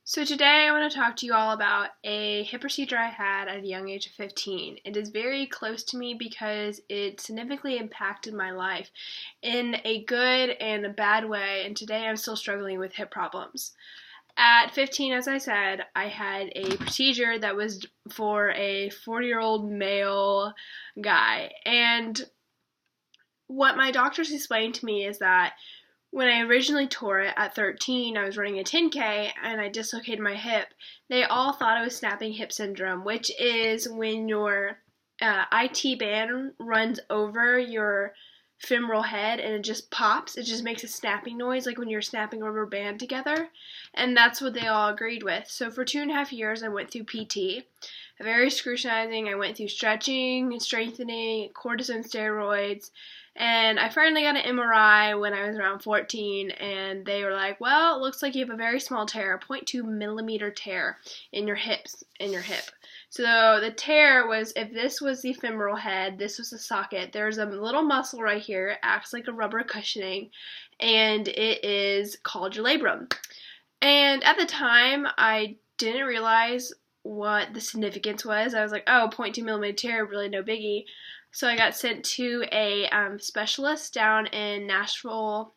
So today I want to talk to you all about a hip procedure I had at a young age of 15. It is very close to me because it significantly impacted my life in a good and a bad way, and today I'm still struggling with hip problems. At 15, as I said, I had a procedure that was for a 40-year-old male guy, and what my doctors explained to me is that when I originally tore it at 13, I was running a 10K and I dislocated my hip. They all thought I was snapping hip syndrome, which is when your IT band runs over your femoral head and it just pops. It just makes a snapping noise like when you're snapping a rubber band together. And that's what they all agreed with. So for 2.5 years, I went through PT. Very excruciating. I went through stretching, strengthening, cortisone steroids, and I finally got an MRI when I was around 14, and they were like, well, it looks like you have a very small tear, a 0.2 millimeter tear in your hip. So the tear was, if this was the femoral head, this was the socket, there's a little muscle right here, it acts like a rubber cushioning, and it is called your labrum. And at the time, I didn't realize what the significance was. I was like, oh, 0.2 millimeter tear, really no biggie. So I got sent to a specialist down in Nashville,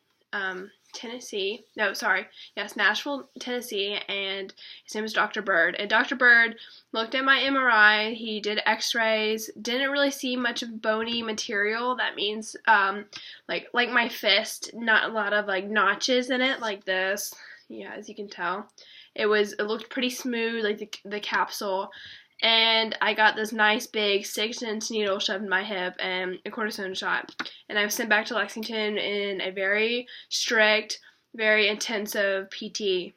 Tennessee. Nashville, Tennessee, and his name was Dr. Bird. And Dr. Bird looked at my MRI, he did x-rays, didn't really see much of bony material. That means, like my fist, not a lot of, like, notches in it, like this. Yeah, as you can tell. It looked pretty smooth, like the capsule. And I got this nice big 6-inch needle shoved in my hip and a cortisone shot. And I was sent back to Lexington in a very strict, very intensive PT.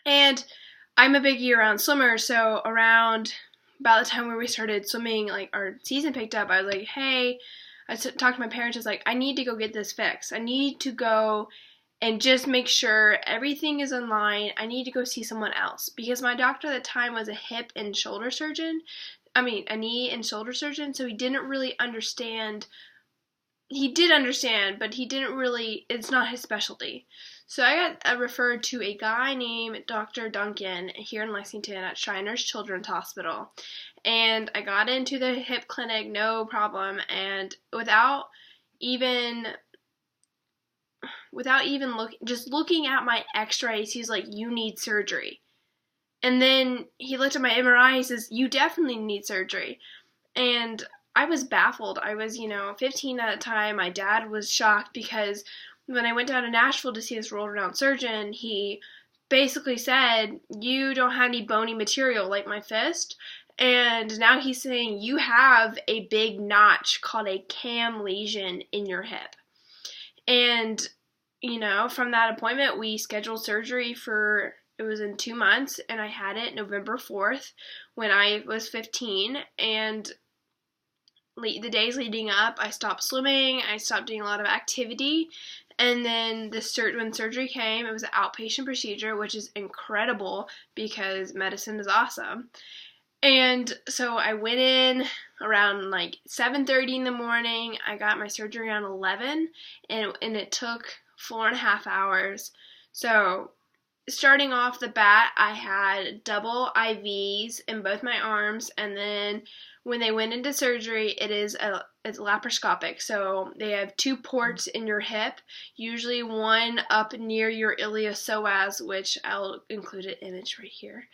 And I'm a big year-round swimmer, so around about the time where we started swimming, like our season picked up, I was like, hey, talked to my parents, I was like, I need to go get this fixed. I need to go and just make sure everything is in line. I need to go see someone else because my doctor at the time was a knee and shoulder surgeon, so he didn't really understand. He did understand, but he didn't really, it's not his specialty. So I got referred to a guy named Dr. Duncan here in Lexington at Shriners Children's Hospital. And I got into the hip clinic, no problem, and without even looking at my x-rays, he's like, you need surgery. And then he looked at my MRI, he says, you definitely need surgery. And I was baffled. I was, 15 at the time. My dad was shocked because when I went down to Nashville to see this world-renowned surgeon, he basically said, you don't have any bony material like my fist. And now he's saying you have a big notch called a CAM lesion in your hip. And, from that appointment, we scheduled surgery it was in 2 months, and I had it November 4th when I was 15, and the days leading up, I stopped swimming, I stopped doing a lot of activity, and then when surgery came, it was an outpatient procedure, which is incredible because medicine is awesome. And so I went in around like 7:30 in the morning. I got my surgery around 11, and it took 4.5 hours. So starting off the bat, I had double IVs in both my arms, and then when they went into surgery, it's laparoscopic. So they have 2 ports in your hip, usually one up near your iliopsoas, which I'll include an image right here.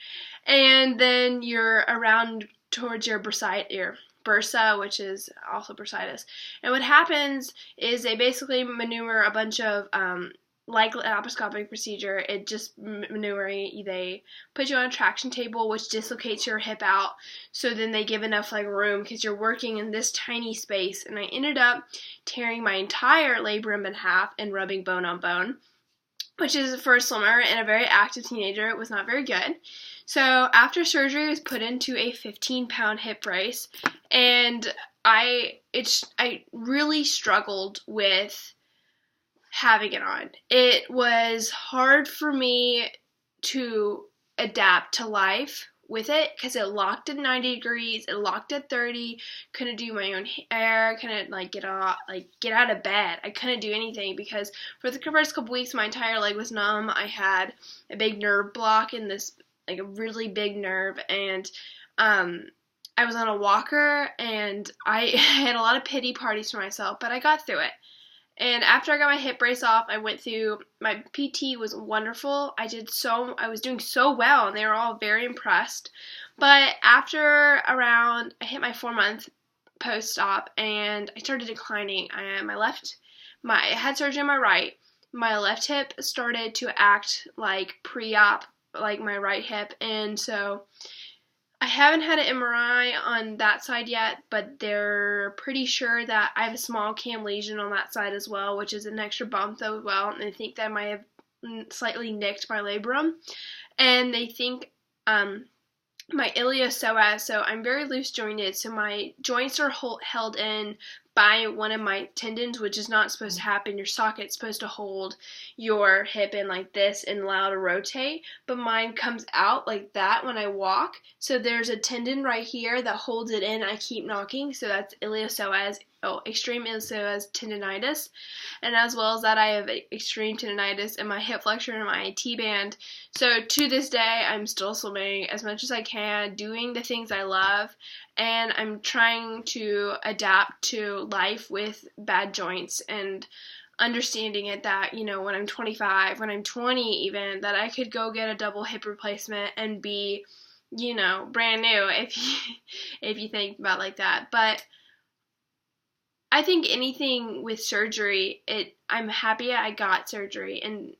And then you're around towards your bursa, which is also bursitis. And what happens is they basically maneuver a bunch of like laparoscopic procedure, it just they put you on a traction table, which dislocates your hip out, so then they give enough room because you're working in this tiny space. And I ended up tearing my entire labrum in half and rubbing bone on bone, which is for a swimmer and a very active teenager, it was not very good. So after surgery, I was put into a 15-pound hip brace, and I really struggled with having it on. It was hard for me to adapt to life with it because it locked at 90 degrees, it locked at 30, couldn't do my own hair, couldn't get out of bed. I couldn't do anything because for the first couple weeks my entire leg was numb. I had a big nerve block in this, a really big nerve, and I was on a walker, and I had a lot of pity parties for myself, but I got through it. And after I got my hip brace off, I went through, my PT was wonderful. I was doing so well, and they were all very impressed. But after I hit my 4-month post-op, and I started declining. I had surgery on my right. My left hip started to act like pre-op, like my right hip, and so I haven't had an MRI on that side yet, but they're pretty sure that I have a small cam lesion on that side as well, which is an extra bump though as well, and they think that I might have slightly nicked my labrum, and they think my iliopsoas, so I'm very loose jointed, so my joints are held in by one of my tendons, which is not supposed to happen. Your socket's supposed to hold your hip in like this and allow it to rotate, but mine comes out like that when I walk. So there's a tendon right here that holds it in. I keep knocking, so that's extreme iliopsoas tendonitis, and as well as that, I have extreme tendonitis in my hip flexor and my IT band. So to this day, I'm still swimming as much as I can, doing the things I love, and I'm trying to adapt to life with bad joints and understanding it that, when I'm 25, when I'm 20 even, that I could go get a double hip replacement and be, brand new if you think about it like that. But I think anything with surgery, I'm happy I got surgery, and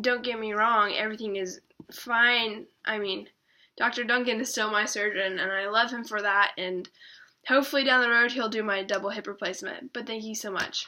don't get me wrong, everything is fine. I mean, Dr. Duncan is still my surgeon, and I love him for that, and hopefully down the road he'll do my double hip replacement. But thank you so much.